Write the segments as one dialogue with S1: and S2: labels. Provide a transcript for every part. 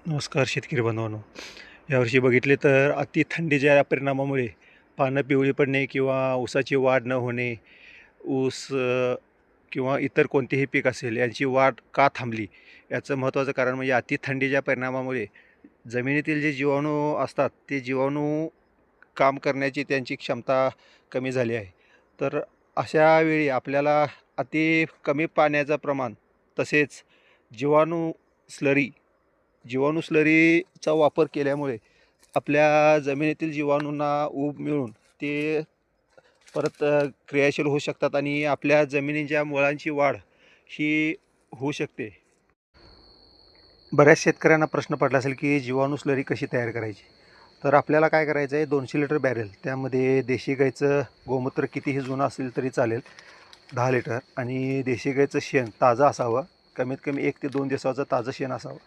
S1: नमस्कार शेतकरी बांधवांनो. यावर्षी बघितले तर अति थंडीच्या परिणामामुळे पानं पिवळी पडणे किंवा ऊसाची वाढ न होणे, ऊस किंवा इतर कोणतेही पीक असेल यांची वाढ का थांबली, याचं महत्त्वाचं कारण म्हणजे अति थंडीच्या परिणामामुळे जमिनीतील जे जीवाणू असतात ते जीवाणू काम करण्याची त्यांची क्षमता कमी झाली आहे. तर अशा वेळी आपल्याला अति कमी पाण्याचं प्रमाण तसेच जीवाणू स्लरी जीवाणू स्लरीचा वापर केल्यामुळे आपल्या जमिनीतील जीवाणूंना ऊब मिळून ते परत क्रियाशील होऊ शकतात आणि आपल्या जमिनीच्या मुळांची वाढ ही होऊ शकते. बऱ्याच शेतकऱ्यांना प्रश्न पडला असेल की जीवाणू स्लरी कशी तयार करायची. तर आपल्याला काय करायचं आहे, 200 लिटर बॅरेल त्यामध्ये देशी गाईचं गोमूत्र कितीही जुनं असेल तरी चालेल 10 लिटर, आणि देशी गाईचं शेण ताजं असावं, कमीत कमी 1 ते 2 दिवसाचं ताजं शेण असावं,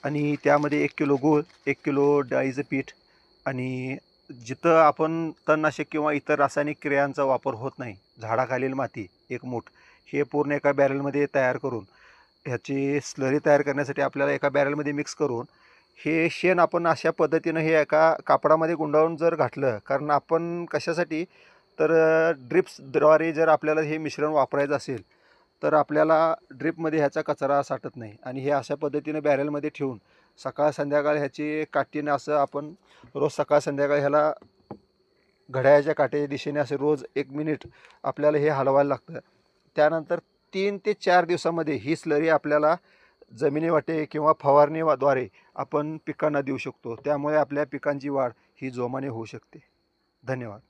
S1: आणि त्यामध्ये 1 किलो गूळ, 1 किलो डाळीचं पीठ, आणि जिथं आपण तणनाशक किंवा इतर रासायनिक क्रियांचा वापर होत नाही, झाडाखालील माती 1 मूठ, हे पूर्ण एका बॅरलमध्ये तयार करून ह्याची स्लरी तयार करण्यासाठी आपल्याला एका बॅरलमध्ये मिक्स करून हे शेण आपण अशा पद्धतीनं हे एका कापडामध्ये गुंडाळून जर घातलं, कारण आपण कशासाठी तर ड्रिप्सद्वारे जर आपल्याला हे मिश्रण वापरायचं असेल तर आपल्याला ड्रिपमध्ये ह्याचा कचरा साठत नाही, आणि हे अशा पद्धतीने बॅरेलमध्ये ठेवून सकाळ संध्याकाळ ह्याची काठीनं असं आपण रोज सकाळ संध्याकाळ ह्याला घड्याळाच्या काट्याच्या दिशेने असं रोज 1 मिनिट आपल्याला हे हलवायला लागतं. त्यानंतर 3 ते 4 दिवसामध्ये ही स्लरी आपल्याला जमिनीवाटे किंवा फवारणीद्वारे आपण पिकांना देऊ शकतो. त्यामुळे आपल्या पिकांची वाढ ही जोमाने होऊ शकते. धन्यवाद.